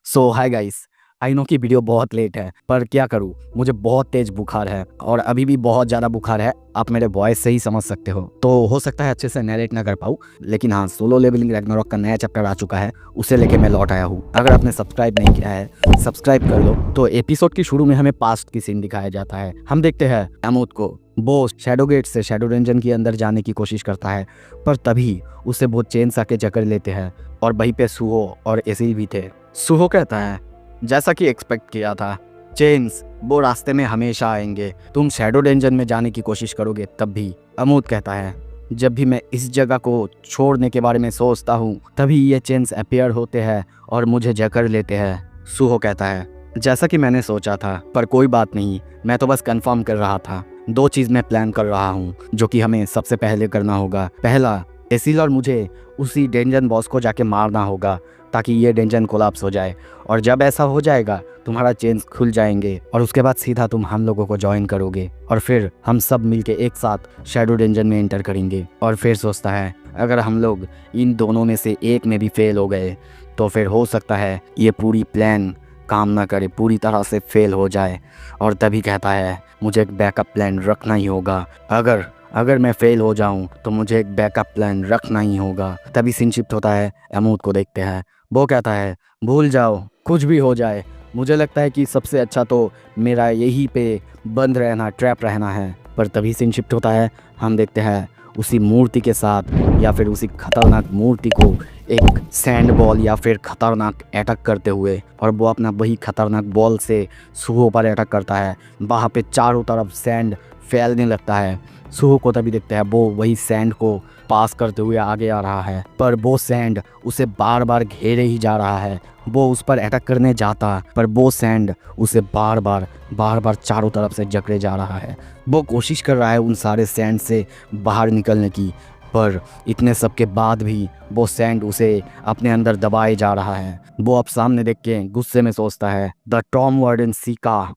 So hi guys, I know कि video बहुत late है, पर क्या करूँ, मुझे बहुत तेज बुखार है और अभी भी बहुत ज़्यादा बुखार है। आप मेरे वॉइस से ही समझ सकते हो, तो हो सकता है अच्छे से नरेट ना कर पाऊँ, लेकिन हाँ, सोलो लेवलिंग रैग्नारॉक का नया चैप्टर आ चुका है, उसे लेके मैं लौट आया हूँ। अगर आपने सब्सक्राइब नहीं किया है, सब्सक्राइब कर लो। तो एपिसोड के शुरू में हमें पास्ट की सीन दिखाया जाता है। हम देखते हैं एमोथ को, वो शैडो गेट से शैडो डंजन के अंदर जाने की कोशिश करता है, पर तभी उसे वो चेन्स आके जकड़ लेते हैं और वहीं पे सुहो और एसिल भी थे। सुहो कहता है, जैसा कि एक्सपेक्ट किया था, चेन्स वो रास्ते में हमेशा आएंगे, तुम शैडो डेंजन में जाने की कोशिश करोगे तब भी। अमूद कहता है, जब भी मैं इस जगह को छोड़ने के बारे में सोचता हूँ तभी ये चेन्स अपीयर होते हैं और मुझे जकड़ लेते हैं। सुहो कहता है, जैसा कि मैंने सोचा था, पर कोई बात नहीं, मैं तो बस कंफर्म कर रहा था। दो चीज़ मैं प्लान कर रहा हूँ जो कि हमें सबसे पहले करना होगा। पहला, एसिल और मुझे उसी डेंजन बॉस को जाके मारना होगा ताकि ये डेंजन कोलैप्स हो जाए, और जब ऐसा हो जाएगा तुम्हारा चेन्स खुल जाएंगे और उसके बाद सीधा तुम हम लोगों को ज्वाइन करोगे और फिर हम सब मिलके एक साथ शैडो डेंजन में एंटर करेंगे। और फिर सोचता है, अगर हम लोग इन दोनों में से एक में भी फेल हो गए तो फिर हो सकता है ये पूरी प्लान काम ना करे, पूरी तरह से फेल हो जाए। और तभी कहता है, मुझे एक बैकअप प्लान रखना ही होगा। अगर मैं फेल हो जाऊं तो मुझे एक बैकअप प्लान रखना ही होगा। तभी सीन शिफ्ट होता है, एमोथ को देखते हैं। वो कहता है, भूल जाओ, कुछ भी हो जाए, मुझे लगता है कि सबसे अच्छा तो मेरा यहीं पे बंद रहना, ट्रैप रहना है। पर तभी सीन शिफ्ट होता है, हम देखते हैं उसी मूर्ति के साथ या फिर उसी खतरनाक मूर्ति को एक सैंड बॉल या फिर खतरनाक अटैक करते हुए, और वो अपना वही खतरनाक बॉल से सुहो पर अटैक करता है। वहाँ पे चारों तरफ सैंड फैलने लगता है। सुहो को तभी देखते हैं, वो वही सैंड को पास करते हुए आगे आ रहा है, पर वो सैंड उसे बार बार घेरे ही जा रहा है। वो उस पर अटैक करने जाता, पर वो सैंड उसे बार बार चारों तरफ से जकड़े जा रहा है। वो कोशिश कर रहा है उन सारे सैंड से बाहर निकलने की, पर इतने सब के बाद भी वो सैंड उसे अपने अंदर दबाए जा रहा है। वो अब सामने देख के गुस्से में सोचता है, द टॉम वार्डन सीका,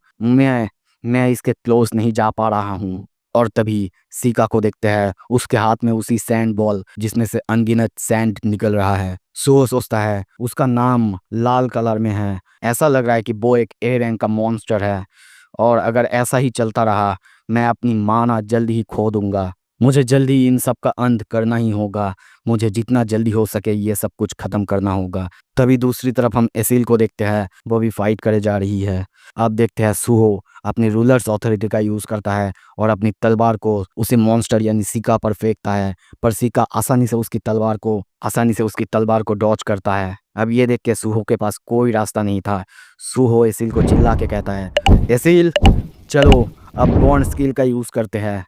मैं इसके क्लोज नहीं जा पा रहा हूँ। और तभी सीका को देखते हैं, उसके हाथ में उसी सैंड बॉल जिसमें से अनगिनत सैंड निकल रहा है। सो सोचता है, उसका नाम लाल कलर में है, ऐसा लग रहा है कि वो एक ए रैंक का मॉन्स्टर है, और अगर ऐसा ही चलता रहा मैं अपनी माना जल्दी ही खो दूंगा। मुझे जल्दी इन सब का अंत करना ही होगा, मुझे जितना जल्दी हो सके ये सब कुछ खत्म करना होगा। तभी दूसरी तरफ हम एसिल को देखते हैं, वो भी फाइट करे जा रही है। अब देखते हैं सुहो अपनी रूलर्स अथॉरिटी का यूज़ करता है और अपनी तलवार को उसी मॉन्स्टर यानी सीका पर फेंकता है, पर सीका आसानी से उसकी तलवार को डॉच करता है। अब ये देख के सुहो के पास कोई रास्ता नहीं था। सुहो एसिल को चिल्ला के कहता है, एसिल चलो अब बॉन्ड स्किल का यूज़ करते हैं।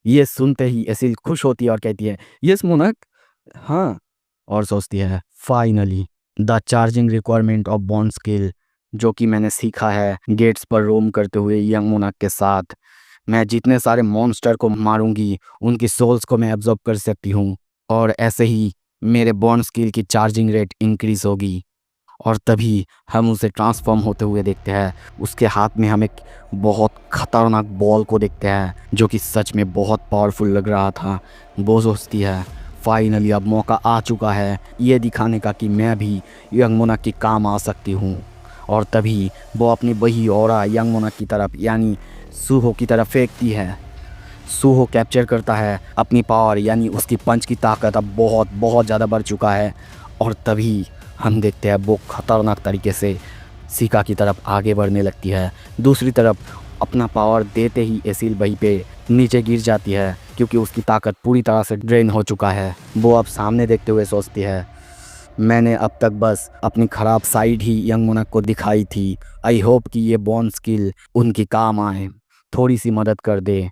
ये सुनते ही एसिल खुश होती है और कहती है, यस मोनक, हाँ। और सोचती है, finally the charging requirement of bond skill, जो कि मैंने सीखा है गेट्स पर रोम करते हुए यंग मोनक के साथ। मैं जितने सारे मॉन्स्टर को मारूंगी उनकी सोल्स को मैं एब्जॉर्ब कर सकती हूँ, और ऐसे ही मेरे बॉन्ड स्किल की चार्जिंग रेट इंक्रीज होगी। और तभी हम उसे ट्रांसफॉर्म होते हुए देखते हैं। उसके हाथ में हम एक बहुत खतरनाक बॉल को देखते हैं जो कि सच में बहुत पावरफुल लग रहा था। वो सोचती है, फाइनली अब मौका आ चुका है ये दिखाने का कि मैं भी यंग मोनक के काम आ सकती हूँ। और तभी वो अपनी वही ऑरा यंग मोनक की तरफ यानी सुहो की तरफ फेंकती है। सुहो कैप्चर करता है अपनी पावर यानी उसकी पंच की ताकत अब बहुत ज़्यादा बढ़ चुका है। और तभी हम देखते हैं वो खतरनाक तरीके से सीका की तरफ आगे बढ़ने लगती है। दूसरी तरफ अपना पावर देते ही एसिल वहीं पे नीचे गिर जाती है क्योंकि उसकी ताकत पूरी तरह से ड्रेन हो चुका है। वो अब सामने देखते हुए सोचती है, मैंने अब तक बस अपनी ख़राब साइड ही यंग मोनक को दिखाई थी। आई होप कि ये बॉन्ड स्किल उनकी काम आए, थोड़ी सी मदद कर दे।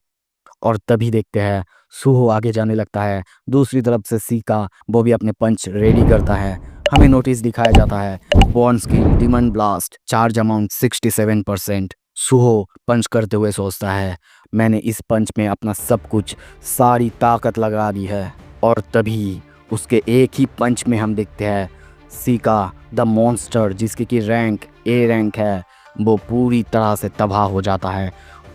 और तभी देखते हैं सुहो आगे जाने लगता है। दूसरी तरफ से सीका वो भी अपने पंच रेडी करता है। हमें नोटिस दिखाया जाता है, bond skill demon blast, charge amount 67%। Suho punch करते हुए सोचता है, मैंने इस पंच में अपना सब कुछ, सारी ताकत लगा दी है। और तभी उसके एक ही पंच में हम देखते हैं सीका द मॉन्स्टर जिसकी की रैंक ए रैंक है, वो पूरी तरह से तबाह हो जाता है।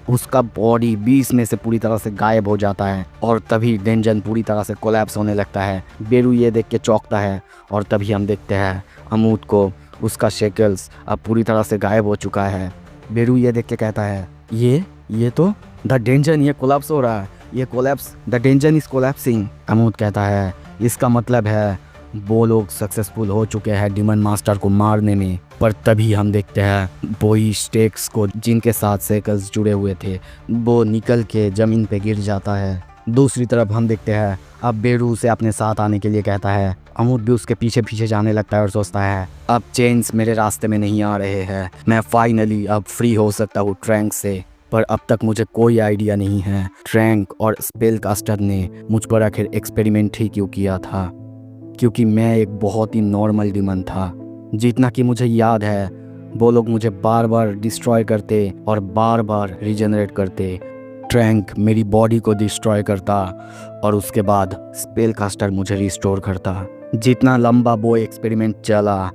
उसका बॉडी 20 में से पूरी तरह से गायब हो जाता है। और तभी डेंजन पूरी तरह से कोलैप्स होने लगता है। बेरू ये देख के चौंकता है। और तभी हम देखते हैं अमूद को उसका शेकल्स अब पूरी तरह से गायब हो चुका है। बेरू ये देख के कहता है ये तो द डेंजन, ये कोलैप्स हो रहा है, ये collapse, the dungeon is collapsing. अमूद कहता है इसका मतलब है वो लोग सक्सेसफुल हो चुके हैं डिमन मास्टर को मारने में। पर तभी हम देखते हैं वही स्टेक्स को जिनके साथ शेकल्स जुड़े हुए थे वो निकल के ज़मीन पे गिर जाता है। दूसरी तरफ हम देखते हैं अब बेरू उसे अपने साथ आने के लिए कहता है। अमूद भी उसके पीछे पीछे जाने लगता है और सोचता है अब चेन्स मेरे रास्ते में नहीं आ रहे हैं, मैं फाइनली अब फ्री हो सकता हूँ ट्रैंक से। पर अब तक मुझे कोई आइडिया नहीं है ट्रैंक और स्पेल कास्टर ने मुझ पर आखिर एक्सपेरिमेंट ही क्यों किया था, क्योंकि मैं एक बहुत ही नॉर्मल डिमन था। जितना कि मुझे याद है वो लोग मुझे बार बार डिस्ट्रॉय करते और बार बार रिजनरेट करते। ट्रैंक मेरी बॉडी को डिस्ट्रॉय करता और उसके बाद स्पेल कास्टर मुझे रिस्टोर करता। जितना लंबा वो एक्सपेरिमेंट चला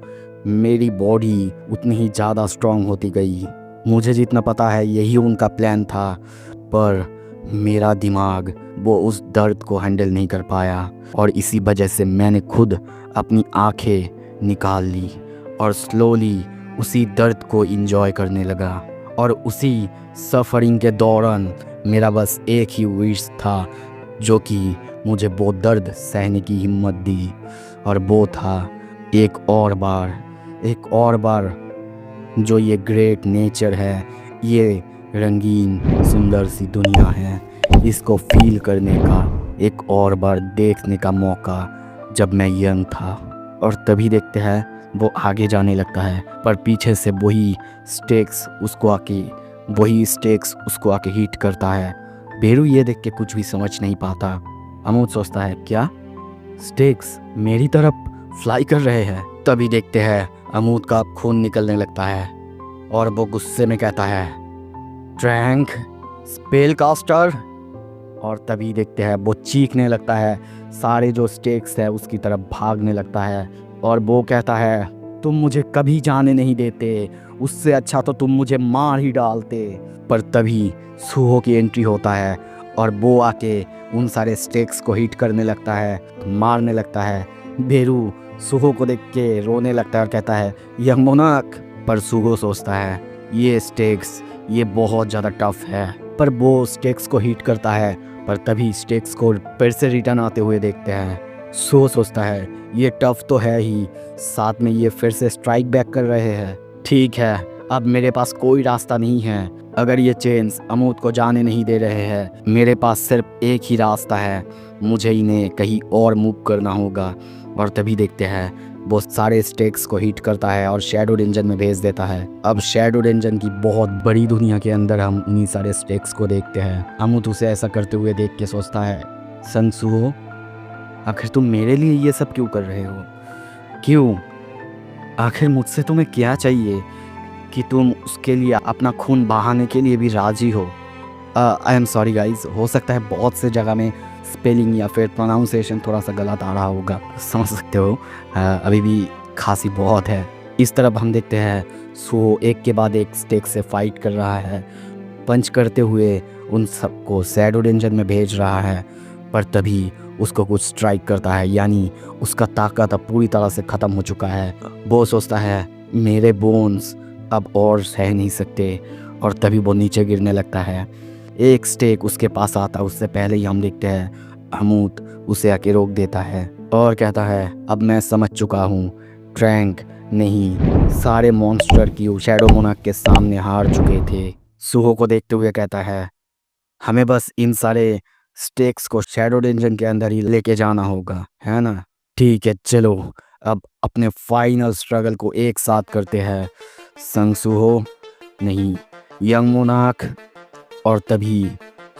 मेरी बॉडी उतनी ही ज़्यादा स्ट्रांग होती गई। मुझे जितना पता है यही उनका प्लान था, पर मेरा दिमाग वो उस दर्द को हैंडल नहीं कर पाया और इसी वजह से मैंने खुद अपनी आंखें निकाल ली और स्लोली उसी दर्द को एंजॉय करने लगा। और उसी सफ़रिंग के दौरान मेरा बस एक ही विश था जो कि मुझे वो दर्द सहने की हिम्मत दी, और वो था एक और बार जो ये ग्रेट नेचर है, ये रंगीन सुंदर सी दुनिया है, इसको फील करने का एक और बार देखने का मौका जब मैं यंग था। और तभी देखते हैं वो आगे जाने लगता है पर पीछे से वही स्टेक्स उसको आके हिट करता है। बेरू ये देख के कुछ भी समझ नहीं पाता। अमूद सोचता है क्या स्टेक्स मेरी तरफ फ्लाई कर रहे हैं? तभी देखते हैं अमूद का खून निकलने लगता है और वो गुस्से में कहता है ट्रैंक, स्पेल कास्टर। और तभी देखते हैं वो चीखने लगता है, सारे जो स्टेक्स है उसकी तरफ भागने लगता है और वो कहता है तुम मुझे कभी जाने नहीं देते, उससे अच्छा तो तुम मुझे मार ही डालते। पर तभी सूहो की एंट्री होता है और वो आके उन सारे स्टेक्स को हिट करने लगता है, मारने लगता है। बेरू सूहो को देख के रोने लगता है और कहता है यंग मोनार्क। पर सूहो सोचता है ये स्टेक्स ये बहुत ज़्यादा टफ है, पर वो स्टेक्स को हिट करता है। पर तभी स्टेक्स को फिर से रिटर्न आते हुए देखते हैं। सूहो सोचता है ये टफ तो है ही, साथ में ये फिर से स्ट्राइक बैक कर रहे हैं। ठीक है, अब मेरे पास कोई रास्ता नहीं है। अगर ये चेन्स अमूद को जाने नहीं दे रहे हैं, मेरे पास सिर्फ एक ही रास्ता है, मुझे इन्हें कहीं और मूव करना होगा। और तभी देखते हैं वो सारे स्टेक्स को हिट करता है और शैडो डेंजन में भेज देता है। अब शैडो डेंजन की बहुत बड़ी दुनिया के अंदर हम उन्हीं सारे स्टेक्स को देखते हैं। अमूद उसे ऐसा करते हुए देख के सोचता है संसूहो, आखिर तुम मेरे लिए ये सब क्यों कर रहे हो? क्यों? आखिर मुझसे तुम्हें क्या चाहिए कि तुम उसके लिए अपना खून बहाने के लिए भी राजी हो? आई एम सॉरी गाइज, हो सकता है बहुत से जगह में स्पेलिंग या फिर प्रोनाउंसिएशन थोड़ा सा गलत आ रहा होगा, समझ सकते हो। अभी भी खांसी बहुत है। इस तरफ हम देखते हैं सो एक के बाद एक स्टेक से फाइट कर रहा है, पंच करते हुए उन सबको शैडो डेंजन में भेज रहा है। पर तभी उसको कुछ स्ट्राइक करता है, यानी उसका ताकत अब पूरी तरह से ख़त्म हो चुका है। वो सोचता है मेरे बोन्स अब और सह नहीं सकते, और तभी वो नीचे गिरने लगता है। एक स्टेक उसके पास आता, उससे पहले ही हम देखते हैं अमूद उसे आके रोक देता है और कहता है अब मैं समझ चुका हूँ, ट्रैंक नहीं, सारे मॉन्स्टर की शैडो मोनार्क के सामने हार चुके थे। सूहो को देखते हुए कहता है हमें बस इन सारे स्टेक्स को शैडो डेंजन के अंदर ही लेके जाना होगा, है ना? ठीक है, चलो अब अपने फाइनल स्ट्रगल को एक साथ करते हैं, संसूहो नहीं, यंग मोनार्क। और तभी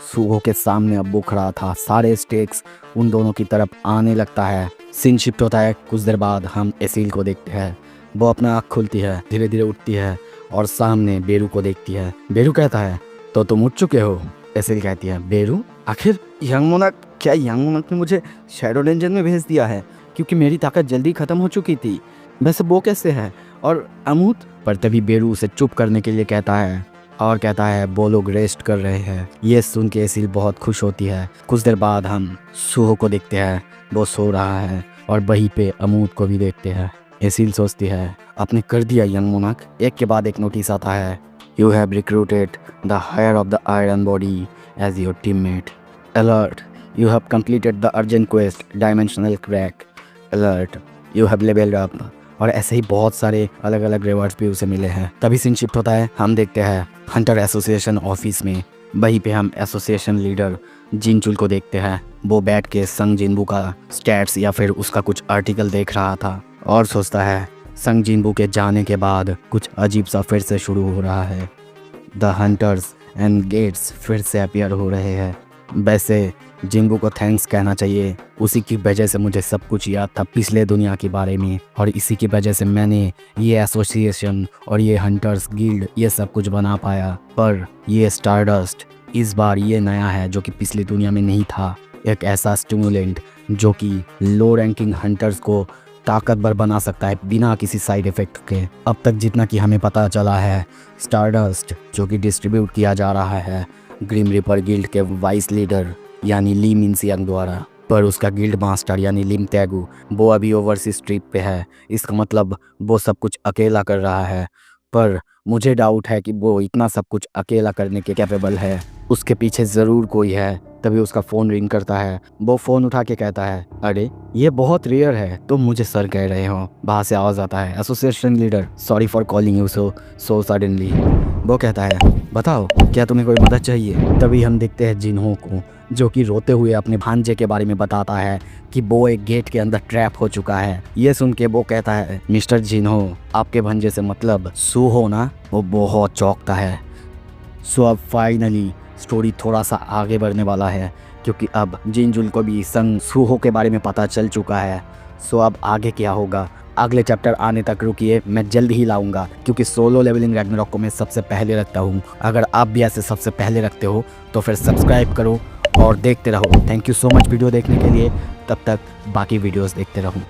सूहो के सामने अब वो खड़ा था, सारे स्टेक्स उन दोनों की तरफ आने लगता है। सीन शिफ्ट होता है। कुछ देर बाद हम एसील को देखते हैं, वो अपना आँख खुलती है, धीरे धीरे उठती है और सामने बेरू को देखती है। बेरू कहता है तो तुम उठ चुके हो? एसील कहती है बेरू, आखिर यंग मोनार्क, क्या यंग मोनार्क ने मुझे शैडो डेंजन में भेज दिया है? क्योंकि मेरी ताकत जल्दी ख़त्म हो चुकी थी। वैसे वो कैसे है? और अमूद? पर तभी बेरू उसे चुप करने के लिए कहता है और कहता है वो लोग रेस्ट कर रहे हैं। ये सुन के एसील बहुत खुश होती है। कुछ देर बाद हम सूहो को देखते हैं, वो सो रहा है और वहीं पे अमूद को भी देखते हैं। एसील सोचती है आपने कर दिया यंग मोनाक। एक के बाद एक नोटिस आता है। You have recruited the hire of the iron body as your teammate. Alert, you have completed the urgent quest dimensional crack. Alert, you have levelled up. और ऐसे ही बहुत सारे अलग अलग रिवार्ड्स भी उसे मिले हैं। तभी सीन शिफ्ट होता है, हम देखते हैं हंटर एसोसिएशन ऑफिस में। वहीं पे हम एसोसिएशन लीडर जिनचुल को देखते हैं। वो बैठ के संग जिनबू का स्टैट्स या फिर उसका कुछ आर्टिकल देख रहा था और सोचता है संग जिनबू के जाने के बाद कुछ अजीब सा फिर से शुरू हो रहा है। द हंटर्स एंड गेट्स फिर से अपीयर हो रहे हैं। वैसे जिंबू को थैंक्स कहना चाहिए, उसी की वजह से मुझे सब कुछ याद था पिछले दुनिया के बारे में, और इसी की वजह से मैंने ये एसोसिएशन और ये हंटर्स गिल्ड ये सब कुछ बना पाया। पर ये स्टारडस्ट इस बार ये नया है जो कि पिछली दुनिया में नहीं था। एक ऐसा स्टिमुलेंट जो कि लो रैंकिंग हंटर्स को ताकतवर बना सकता है बिना किसी साइड इफ़ेक्ट के। अब तक जितना कि हमें पता चला है, स्टारडस्ट जो कि डिस्ट्रीब्यूट किया जा रहा है ग्रिम रिपर गिल्ड के वाइस लीडर यानी ली मिनसियांग द्वारा, पर उसका गिल्ड मास्टर यानी लिम तैगू वो अभी ओवरसीज ट्रिप पे है। इसका मतलब वो सब कुछ अकेला कर रहा है। पर मुझे डाउट है कि वो इतना सब कुछ अकेला करने के कैपेबल है। उसके पीछे ज़रूर कोई है। तभी उसका फ़ोन रिंग करता है। वो फ़ोन उठा के कहता है, अरे ये बहुत रेयर है, तुम मुझे सर कह रहे हो। वहाँ से आवाज़ आता है, association leader sorry for calling you so suddenly. वो कहता है, बताओ क्या तुम्हें कोई मदद चाहिए। तभी हम देखते हैं जिन्हो को, जो कि रोते हुए अपने भांजे के बारे में बताता है कि वो एक गेट के अंदर ट्रैप हो चुका है। ये सुन के वो कहता है, मिस्टर जिन्हो आपके भांजे से मतलब सू हो ना। वो बहुत चौंकता है। सो अब फाइनली स्टोरी थोड़ा सा आगे बढ़ने वाला है, क्योंकि अब जिनजुल को भी संग सूहो के बारे में पता चल चुका है। सो अब आगे क्या होगा, अगले चैप्टर आने तक रुकिए, मैं जल्द ही लाऊंगा, क्योंकि सोलो लेवलिंग रैग्नारॉक को मैं सबसे पहले रखता हूँ। अगर आप भी ऐसे सबसे पहले रखते हो तो फिर सब्सक्राइब करो और देखते रहो। Thank you so much video देखने के लिए। तब तक बाकी वीडियोस देखते रहो।